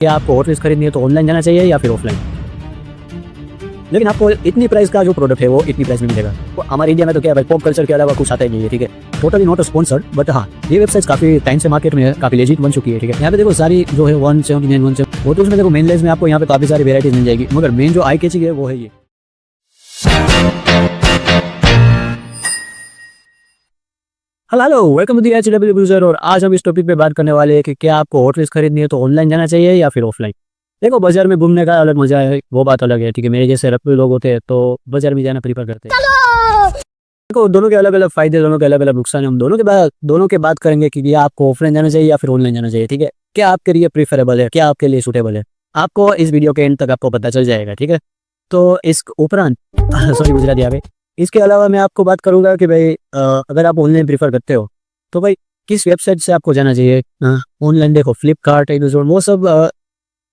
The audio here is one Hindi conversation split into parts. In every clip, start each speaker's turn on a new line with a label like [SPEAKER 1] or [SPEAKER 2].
[SPEAKER 1] कि आपको हॉट व्हील्स खरीदनी है तो ऑनलाइन जाना चाहिए या फिर ऑफलाइन। लेकिन आपको इतनी प्राइस का जो प्रोडक्ट है वो इतनी प्राइस में मिलेगा। तो हमारे इंडिया में तो क्या है भाई, पॉप कल्चर के अलावा कुछ आता ही नहीं है, ठीक है। टोटली नॉट स्पॉन्सर्ड, बट हाँ ये वेबसाइट काफी टाइम से मार्केट में है, काफी लेजिट बन चुकी है, ठीक है। यहाँ पे देखो सारी जो है 179 वो तो उसमें देखो मेन लेज में आपको यहाँ पे काफी सारी वेराइटीज मिल जाएगी, मगर मेन जो आई कैचिंग है वो है ये। Hello welcome to the HW user. और आज हम इस टॉपिक पे बात करने वाले हैं कि क्या आपको हॉट व्हील्स खरीदनी है तो ऑनलाइन जाना चाहिए या फिर ऑफलाइन। देखो बाजार में घूमने का अलग मजा है, वो बात अलग है, ठीक है। मेरे जैसे रफ्फू लोग होते हैं तो बाजार में जाना प्रीफर करते हैं। देखो दोनों के अलग अलग फायदे, दोनों के अलग अलग नुकसान है। हम दोनों के बात करेंगे कि ये आपको ऑफलाइन जाना चाहिए या फिर ऑनलाइन जाना चाहिए, ठीक है। क्या आपके लिए प्रीफरेबल है, क्या आपके लिए सूटेबल है, आपको इस वीडियो के एंड तक आपको पता चल जाएगा, ठीक है। तो इस उपरांत सॉरी गुजराती आ गई। इसके अलावा मैं आपको बात करूंगा कि भाई अगर आप ऑनलाइन प्रीफर करते हो तो भाई किस वेबसाइट से आपको जाना चाहिए। ऑनलाइन देखो फ्लिपकार्ट, अमेज़न, वो सब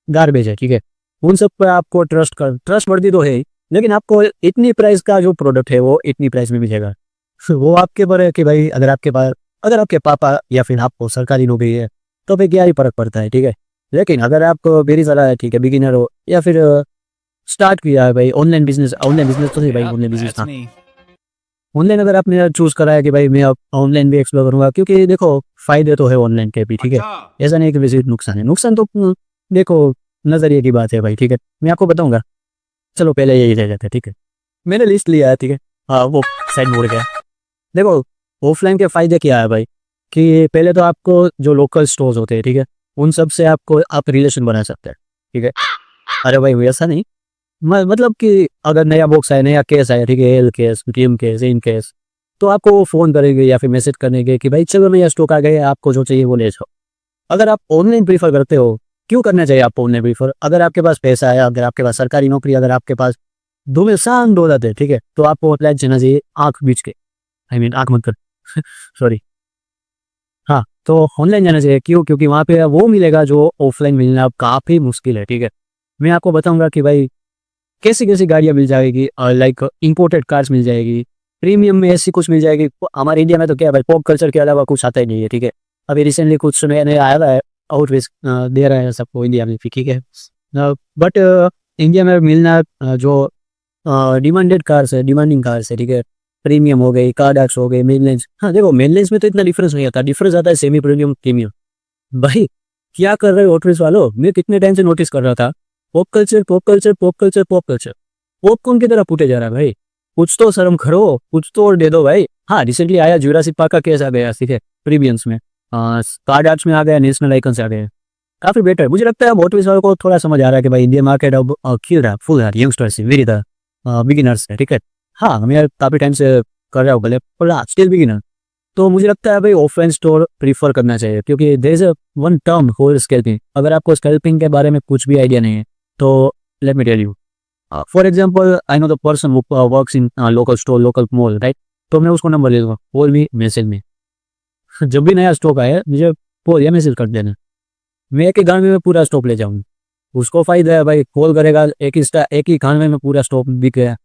[SPEAKER 1] गार्बेज है, ठीक है। उन सब पर आपको ट्रस्ट वर्दी तो है ही, लेकिन आपको इतनी प्राइस का जो प्रोडक्ट है वो इतनी प्राइस में मिलेगा। वो आपके ऊपर है कि भाई अगर आपके पापा या फिर आपको सरकारी नौकरी है तो भाई क्या ही फर्क पड़ता है, ठीक है। लेकिन अगर आपको मेरी सलाह है, ठीक है, बिगिनर हो या फिर स्टार्ट किया है भाई ऑनलाइन बिजनेस तो सही भाई, ऑनलाइन बिजनेस था। ऑनलाइन अगर आपने चूज करा है कि भाई मैं अब ऑनलाइन भी एक्सप्लोर करूंगा, क्योंकि देखो फायदे तो है ऑनलाइन के भी, ठीक है। ऐसा नहीं कि वैसे नुकसान है, नुकसान तो देखो नजरिए की बात है भाई, ठीक है। मैं आपको बताऊंगा, चलो पहले यही रह जाते हैं, ठीक है। मैंने लिस्ट लिया है, ठीक है। हाँ वो साइड मुड़ गया। देखो ऑफलाइन के फायदे क्या है भाई, कि पहले तो आपको जो लोकल स्टोर्स होते हैं, ठीक है, उन सब से आप रिलेशन बना सकते हैं, ठीक है। अरे भाई वैसा नहीं, मतलब कि अगर नया बॉक्स आया, नया केस आया, ठीक है, L case, team case, in case, तो आपको वो फोन करेंगे या फिर मैसेज करेंगे कि भाई चलो नया स्टॉक आ गया, आपको जो चाहिए वो ले जाओ। अगर आप ऑनलाइन प्रीफर करते हो, क्यों करना चाहिए आपको ऑनलाइन प्रीफर, अगर आपके पास पैसा है, अगर आपके पास सरकारी नौकरी, अगर आपके पास दो में शान दौलत है, ठीक है, तो आपको ऑनलाइन जाना चाहिए आंख बीच के, आई मीन आंख मत कर सॉरी। हाँ तो ऑनलाइन जाना चाहिए, क्यों, क्योंकि वहाँ पे वो मिलेगा जो ऑफलाइन मिलना काफ़ी मुश्किल है, ठीक है। मैं आपको बताऊंगा कि भाई कैसी कैसी गाड़ियाँ मिल जाएगी, लाइक इंपोर्टेड कार्स मिल जाएगी, प्रीमियम में ऐसी कुछ मिल जाएगी। हमारे इंडिया में तो क्या है भाई, पॉप कल्चर के अलावा कुछ आता ही नहीं है, ठीक है। अभी रिसेंटली कुछ नया नया आया है, आउटवेज दे रहा है सबको इंडिया में भी, ठीक है। बट इंडिया में मिलना जो डिमांडिंग कार्स है, ठीक है, प्रीमियम हो गई, कार्डाक्स हो गए, मेनलेंस। हाँ देखो मेनलेंस में तो इतना डिफरेंस नहीं आता, डिफरेंस आता है सेमी प्रीमियम, प्रीमियम। भाई क्या कर रहे हो ऑटोरिक्स वालों, मैं कितने टाइम से नोटिस कर रहा था, pop culture pop culture pop culture pop culture, popcorn की तरह फूटे जा रहा है भाई। कुछ तो शर्म करो, कुछ तो और दे दो भाई। हाँ रिसेंटली आया जुरासिक पार्क का केस आ गया, ठीक है, प्रीमियम्स में, कार्ड आर्ट्स में आ गया, नेशनल आइकन्स आ गए, काफी बेटर। मुझे लगता है अब ऑटोरिक्स वालों को थोड़ा समझ आ रहा है कि भाई इंडियन मार्केट अब खिल रहा है, फुल है, यंगस्टर्स से मेरी तरह बिगिनर्स है, ठीक है। हाँ मैं काफी टाइम से कर रहा हूँ भले, पर स्टिल बिगिनर। तो मुझे लगता है भाई ऑफलाइन स्टोर प्रीफर करना चाहिए, क्योंकि there is one term called scalping. अगर आपको स्कैल्पिंग के बारे में कुछ भी आइडिया नहीं है तो let me tell you. For example I know the person who works in local store, local mall, right. तो मैं उसको नंबर ले दूंगा, कॉल मी, मैसेज में जब भी नया स्टॉक आया मुझे कॉल या मैसेज कर देना, मैं एक ही घंटे में पूरा स्टॉक ले जाऊंगा। उसको फायदा है भाई, कॉल करेगा, एक ही घंटे में पूरा स्टॉक बिक गया,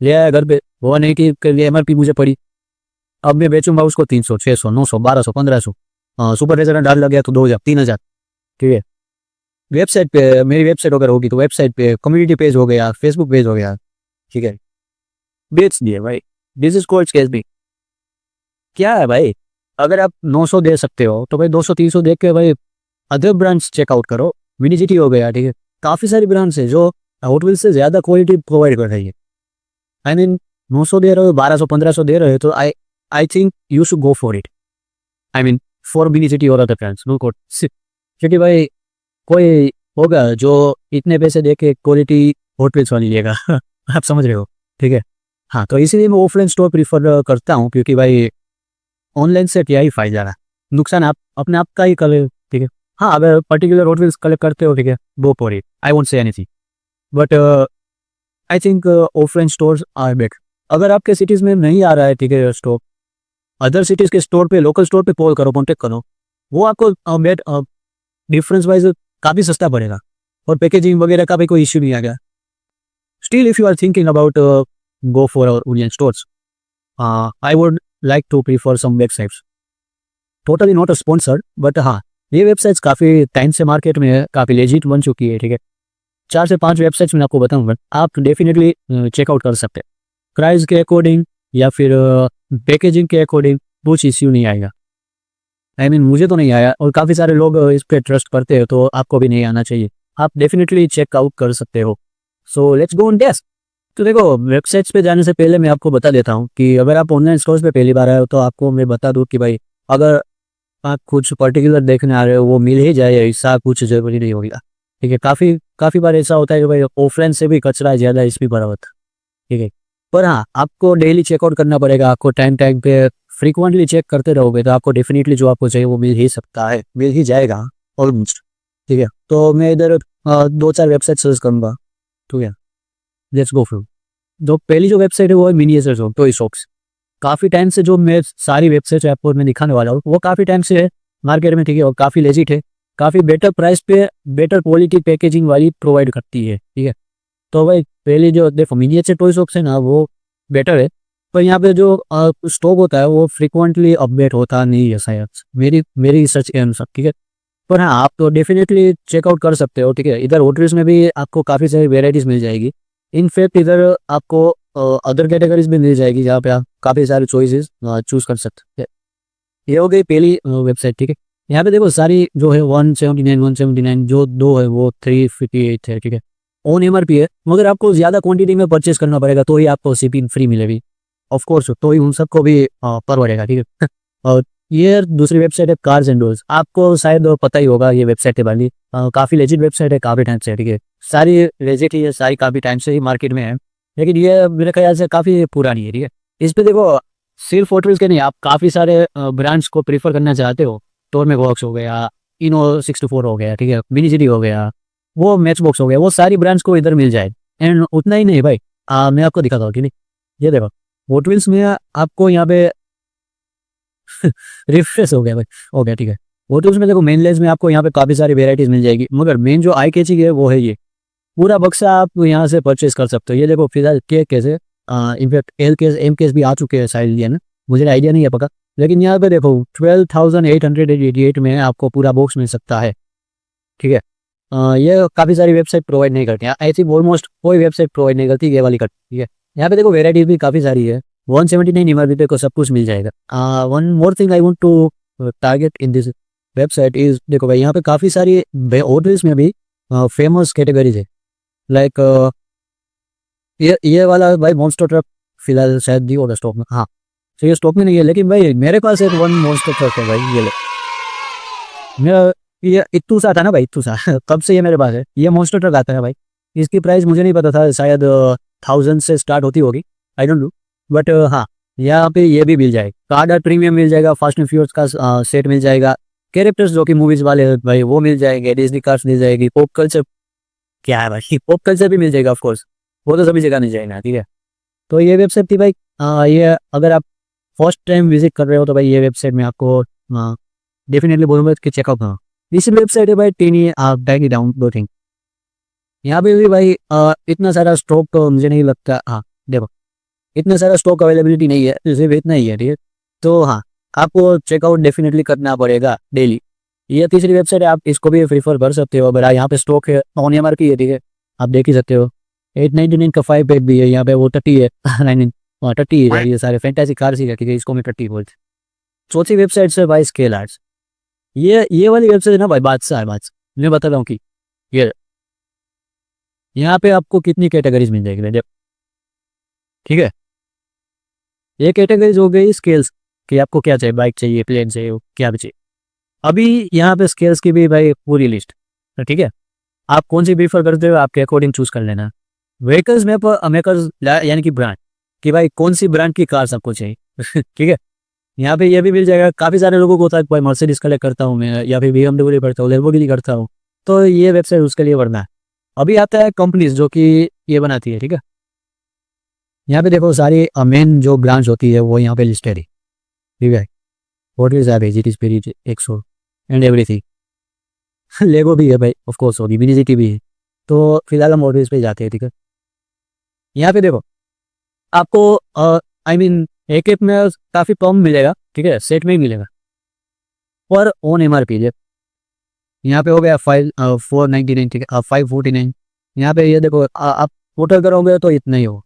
[SPEAKER 1] ले आया घर पे। वो नहीं कि MRP मुझे पड़ी, अब मैं बेचूंगा उसको 300, 600, 900, 1200, 1500, सुपर रेजर डाल लग गया तो 2000, 3000, ठीक है। वेबसाइट पे, मेरी वेबसाइट अगर होगी तो वेबसाइट पे, कम्युनिटी पेज हो गया, फेसबुक पेज हो गया, ठीक है, बेच दिए भाई। This is called scalping. क्या है भाई, अगर आप 900 दे सकते हो तो भाई 200 300 देख के भाई अदर ब्रांड्स चेकआउट करो। विनिजिटी हो गया, ठीक है, काफी सारी ब्रांड्स है जो आउटविल से ज्यादा क्वालिटी प्रोवाइड कर रही है। आई मीन 900 दे रहे हो, 1200 1500 दे रहे हो, तो I think you should go for it. I mean for विनिजिटी और अदर ब्रांड्स, नो कोट। क्योंकि भाई कोई होगा जो इतने पैसे दे के क्वालिटी हॉटवेल्स वाली लेगा आप समझ रहे हो, ठीक है। हाँ तो इसीलिए मैं ऑफलाइन स्टोर प्रीफर करता हूँ, क्योंकि भाई ऑनलाइन से क्या ही फायदा है, नुकसान आप अपने आप का ही कर, ठीक है। हाँ अगर पर्टिकुलर हॉटवेल्स कलेक्ट करते हो, ठीक है, go for it, I won't say anything, but I think offline stores are better. अगर आपके सिटीज़ में नहीं आ रहा है, ठीक है, स्टोर, अदर सिटीज़ के स्टोर पे, लोकल स्टोर पे कॉल करो, कॉन्टेक्ट करो, वो आपको डिफरेंस वाइज काफ़ी सस्ता पड़ेगा, और पैकेजिंग वगैरह का भी कोई इश्यू नहीं आ गया। Still if you are thinking about go for our online stores, I would like to prefer some websites, totally not sponsored, but हाँ ये वेबसाइट्स काफ़ी टाइम से मार्केट में है, काफ़ी लेजिट बन चुकी है, ठीक है। 4 से 5 वेबसाइट्स मैं आपको बताऊँगा, आप डेफिनेटली चेकआउट कर सकते हैं। प्राइस के अकॉर्डिंग या फिर पैकेजिंग के अकॉर्डिंग कुछ इश्यू नहीं आएगा। मुझे तो नहीं आया और काफ़ी सारे लोग इस पे ट्रस्ट करते हैं, तो आपको भी नहीं आना चाहिए। आप डेफिनेटली चेकआउट कर सकते हो। So let's go on test. तो देखो, वेबसाइट्स पे जाने से पहले मैं आपको बता देता हूँ कि अगर आप ऑनलाइन स्टोर्स पे पहली बार आए हो, तो आपको मैं बता दूँ कि भाई, अगर आप कुछ पर्टिकुलर देखने आ रहे हो वो मिल ही जाए, ऐसा कुछ ज़रूरी नहीं होगा। ठीक है, काफ़ी काफ़ी बार ऐसा होता है कि भाई ऑफलाइन से भी कचरा ज़्यादा इसमें भरा होता है। ठीक है, पर हाँ, आपको डेली चेकआउट करना पड़ेगा, आपको टाइम टाइम पे फ्रीक्वेंटली चेक करते रहोगे तो आपको डेफिनेटली जो आपको चाहिए वो मिल ही सकता है, मिल ही जाएगा ऑलमोस्ट। ठीक है, तो मैं इधर 2-4 वेबसाइट सर्च करूँगा। ठीक है, लेट्स गो थ्रू। जो पहली जो वेबसाइट है वो है मिनिएचर शॉप, टॉय शॉप्स। काफ़ी टाइम से जो मैं सारी वेबसाइट आपको मैं दिखाने वाला हूँ वो काफ़ी टाइम से है मार्केट में, ठीक है, और काफ़ी लेजिट है, काफ़ी बेटर प्राइस पे बेटर क्वालिटी पैकेजिंग वाली प्रोवाइड करती है। ठीक है, तो भाई पहले जो देखो मिनिएचर टॉय शॉप्स है ना, वो बेटर है, पर यहाँ पे जो स्टॉक होता है वो फ्रिक्वेंटली अपडेट होता नहीं है शायद, मेरी मेरी रिसर्च के अनुसार। ठीक है, पर हाँ, आप तो डेफिनेटली चेकआउट कर सकते हो। ठीक है, इधर होटल्स में भी आपको काफ़ी सारी वेराइटीज़ मिल जाएगी। इनफैक्ट इधर आपको अदर कैटेगरीज भी मिल जाएगी जहाँ पे आप काफ़ी सारे चॉइसेस चूज कर सकते हैं। ये हो गई पहली वेबसाइट। ठीक है, यहाँ पे देखो सारी जो है 179 जो दो है वो 358 है। ठीक है, ऑन MRP है, मगर आपको ज़्यादा क्वांटिटी में परचेस करना पड़ेगा तो ही आपको शिपिंग फ्री मिलेगी। ऑफ कोर्स, तो ही उन सबको भी परवड़ेगा। ठीक है और ये दूसरी वेबसाइट है कार्स एंड डोर्स, आपको शायद पता ही होगा ये वेबसाइट है वाली, काफ़ी लेजिट वेबसाइट है, काफ़ी टाइम से। ठीक है, सारी लेजिट ही है, सारी काफ़ी टाइम से ही मार्केट में है, लेकिन ये मेरे ख्याल से काफ़ी पुरानी है। ठीक है, इस पे देखो सिर्फ होटल्स के नहीं, आप काफ़ी सारे ब्रांड्स को प्रीफर करना चाहते हो, टोरमेक बॉक्स हो गया, इनो 64 हो गया, ठीक है, मिनी सिटी हो गया, वो मैच बॉक्स हो गया, वो सारी ब्रांड्स को इधर मिल जाए। एंड उतना ही नहीं भाई, मैं आपको दिखाता हूँ कि नहीं, ये देखो होटल्स में आपको यहाँ पे रिफ्रेश हो गया भाई, हो गया। ठीक है, होटल्स में देखो मेनलेस में आपको यहाँ पे काफ़ी सारी वेराइटीज मिल जाएगी, मगर मेन जो आई कैचिंग है वो है ये पूरा बक्सा आप यहाँ से परचेज कर सकते हो। ये देखो फिलहाल के कैसे, इनफैक्ट एम केस भी आ चुके हैं शायद, ये ना, मुझे आइडिया नहीं है पक्का, लेकिन यहाँ पे देखो 12,888 में आपको पूरा बॉक्स मिल सकता है। ठीक है, ये काफ़ी सारी वेबसाइट प्रोवाइड नहीं करती हैं, ऐसी ऑलमोस्ट कोई वेबसाइट प्रोवाइड नहीं करती, ये वाली करती है। ठीक है, यहाँ पे देखो वेराइटीज भी काफ़ी सारी है, 179 MRP पे को सब कुछ मिल जाएगा। One more thing I want to target in this website is, देखो भाई यहाँ पे काफ़ी सारी होटल्स में भी फेमस कैटेगरीज है, लाइक ये वाला भाई मॉन्स्टर ट्रक फिलहाल शायद दी होगा स्टॉक में, हाँ, तो ये स्टॉक में नहीं है, लेकिन भाई मेरे पास एक वन मॉन्स्टर ट्रक है भाई, ये ले मेरा, ये इत्तू सा था ना भाई, इत्तू सा कब से ये मेरे पास है, ये मॉन्स्टर ट्रक आता है भाई। इसकी प्राइस मुझे नहीं पता था, शायद 1000 से स्टार्ट होती होगी, आई डोंट नो, बट हाँ, यहाँ पे ये भी मिल जाएगा, कार्ड प्रीमियम मिल जाएगा, फास्ट एंड फ्यूरियस का सेट मिल जाएगा, कैरेक्टर्स जो कि मूवीज वाले हैं भाई वो मिल जाएंगे, डिज्नी कार्स मिल जाएगी, पॉप कल्चर, क्या है भाई, पॉप कल्चर भी मिल जाएगा ऑफ कोर्स, वो तो सभी जगह मिल जाएगा। ठीक है, तो ये वेबसाइट थी भाई, ये अगर आप फर्स्ट टाइम विजिट कर रहे हो तो भाई ये वेबसाइट में आपको डेफिनेटली बोलूँगा कि चेकआउट करो। इस वेबसाइट है भाई टेनी टाइनी डाउन दो थिंग, यहाँ पे भी भाई इतना सारा स्टॉक तो मुझे नहीं लगता, हाँ देखो इतना सारा स्टॉक अवेलेबिलिटी नहीं है, सिर्फ इतना ही है। ठीक है, तो हाँ, आपको चेकआउट डेफिनेटली करना पड़ेगा डेली। ये तीसरी वेबसाइट है, आप इसको भी प्रीफर कर सकते हो, अगर यहाँ पे स्टॉक है ऑन MRP है। ठीक है, आप देख ही सकते हो, 899 का 5 पेड भी है, यहाँ पे वो 30 है 19 30 है, ये सारे फैंटेसी कार्स ही है, ठीक है, इसको मैं 30 बोलते। चौथी वेबसाइट से भाई स्केल आर्ट्स, ये वाली वेबसाइट है ना भाई, बादशाह है, बादशाह। मैं बता रहा हूँ कि ये यहाँ पे आपको कितनी कैटेगरीज मिल जाएगी देखो। ठीक है, ये कैटेगरीज हो गई स्केल्स कि आपको क्या चाहिए, बाइक चाहिए, प्लेन चाहिए, क्या भी चाहिए। अभी यहाँ पे स्केल्स की भी भाई पूरी लिस्ट, ठीक है, आप कौन सी प्रीफर करते हो आपके अकॉर्डिंग चूज कर लेना। व्हीकल्स में मेकर्स यानी कि ब्रांड, कि भाई कौन सी ब्रांड की कार आपको चाहिए ठीक है, यहाँ पे ये भी मिल जाएगा। काफ़ी सारे लोगों को होता है भाई मर्सिडीज कलेक्ट करता हूँ मैं, या फिर BMW करता हूँ, लेम्बोर्गिनी करता हूँ, तो ये वेबसाइट उसके लिए बढ़ना है। अभी आता है कंपनीज जो कि ये बनाती है। ठीक है, यहाँ पे देखो सारी मेन जो ब्रांच होती है वो यहाँ पे लिस्टेड है। ठीक है, what is average, it is very एक्सो एंड एवरीथिंग लेगो भी है भाई, ऑफ कोर्स होगी, मिनीजिटी भी है। तो फिलहाल हम ऑर्डर्स पे जाते हैं। ठीक है, यहाँ पे देखो आपको एक एक में काफ़ी कम मिलेगा, ठीक है, सेट में ही मिलेगा, पर ऑन MRP यहाँ पे हो गया 499, ठीक है, 549। यहाँ पे ये देखो आप टोटल करोगे तो इतना ही हो,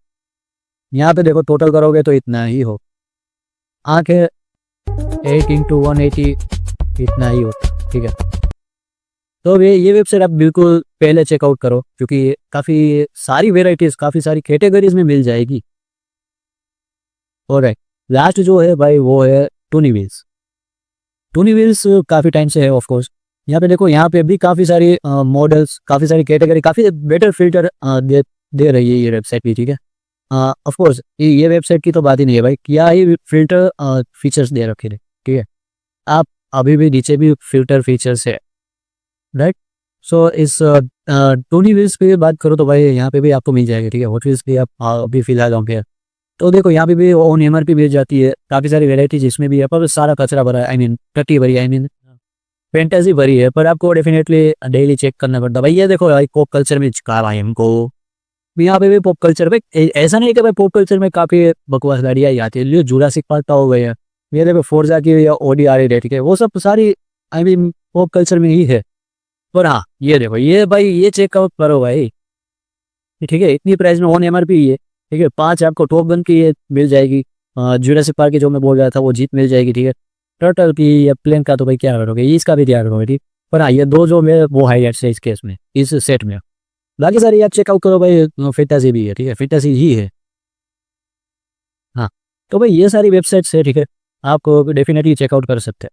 [SPEAKER 1] यहाँ पे देखो टोटल करोगे तो इतना ही हो, आंखें 8 × 180 इतना ही होता, ठीक है। तो अब ये वेबसाइट आप बिल्कुल पहले चेकआउट करो, क्योंकि काफ़ी सारी वेराइटीज़, काफ़ी सारी कैटेगरीज में मिल जाएगी। और लास्ट जो है भाई वो है टूनी व्हील्स। टूनी व्हील्स काफ़ी टाइम से है ऑफ कोर्स। यहाँ पे देखो, यहाँ पे भी काफ़ी सारी मॉडल्स, काफ़ी सारी कैटेगरी, काफ़ी बेटर फिल्टर दे रही है ये वेबसाइट भी, ठीक है। ऑफ कोर्स ये वेबसाइट की तो बात ही नहीं है भाई, क्या ही फिल्टर फीचर्स दे रखे थे, ठीक है। आप अभी भी नीचे भी फिल्टर फीचर्स है, राइट। सो इस टूनी व्हील्स पे बात करो तो भाई यहाँ पे भी आपको मिल जाएगा, ठीक है। हॉट व्हील्स भी आप अभी फिलहाल ऑन पे है, तो देखो यहाँ पे भी ऑन MRP मिल जाती है, काफ़ी सारी वेराइटीज इसमें भी है, पर सारा कचरा भरा है, आई मीन टट्टी भरी, आई मीन फैंटेसी भरी है, पर आपको डेफिनेटली डेली चेक करना पड़ता है भाई। ये देखो भाई पॉप कल्चर में चिपका रहा है हमको, यहाँ पे भी पॉप कल्चर में ऐसा नहीं है कि भाई पॉप कल्चर में काफ़ी बकवास गाड़ियाँ ही आती है, जुरासिक पार्क का हो गया, ये देखो फोर्जा की या ऑडी आ रही है, ठीक है, वो सब सारी आई मीन पॉप कल्चर में ही है। पर हाँ ये देखो, ये भाई ये चेकआउट करो भाई, ठीक है, इतनी प्राइस में ऑन MRP ही है, ठीक है। 5 आपको टॉप गन की ये मिल जाएगी, जुरासिक पार्क की जो मैं बोल रहा था वो जीप मिल जाएगी, ठीक है। टर्टल की या प्लेन का तो भाई क्या करोगे, इसका भी ध्यान रखोगे, ठीक। पर हाँ ये दो जो मैं वो हाईलाइट्स है इस केस में, इस सेट में। बाकी सारी आप चेकआउट करो भाई, फिटासी भी है, ठीक है, फिटासी ही है। हाँ, तो भाई ये सारी वेबसाइट्स है, ठीक है, आपको डेफिनेटली चेकआउट कर सकते हैं।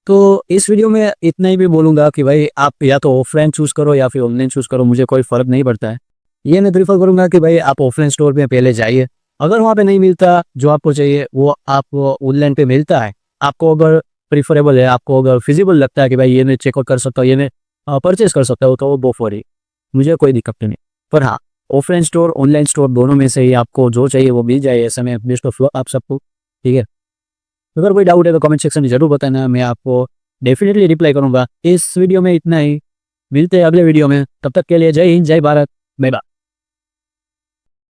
[SPEAKER 1] तो इस वीडियो में इतना ही भी बोलूँगा कि भाई आप या तो ऑफलाइन चूज़ करो या फिर ऑनलाइन चूज़ करो, मुझे कोई फ़र्क नहीं पड़ता है। ये मैं प्रीफर करूँगा कि भाई आप ऑफलाइन स्टोर में पहले जाइए, अगर वहाँ पे नहीं मिलता जो आपको चाहिए वो आप ऑनलाइन पे मिलता है, आपको अगर प्रीफरेबल है, आपको अगर फिजिबल लगता है कि भाई ये मैं चेकआउट कर सकता हूँ, ये मैं परचेज कर सकता हूँ, तो वो गो फॉर इट, मुझे कोई दिक्कत नहीं। पर हाँ, ऑफलाइन स्टोर ऑनलाइन स्टोर दोनों में से ही आपको जो चाहिए वो मिल जाए, ऐसे में बेस्ट ऑफ लक आप सबको, ठीक है। अगर कोई डाउट है तो कमेंट सेक्शन में जरूर बताना, मैं आपको डेफिनेटली रिप्लाई करूंगा। इस वीडियो में इतना ही, मिलते हैं अगले वीडियो में, तब तक के लिए जय हिंद, जय भारत, बाय बाय।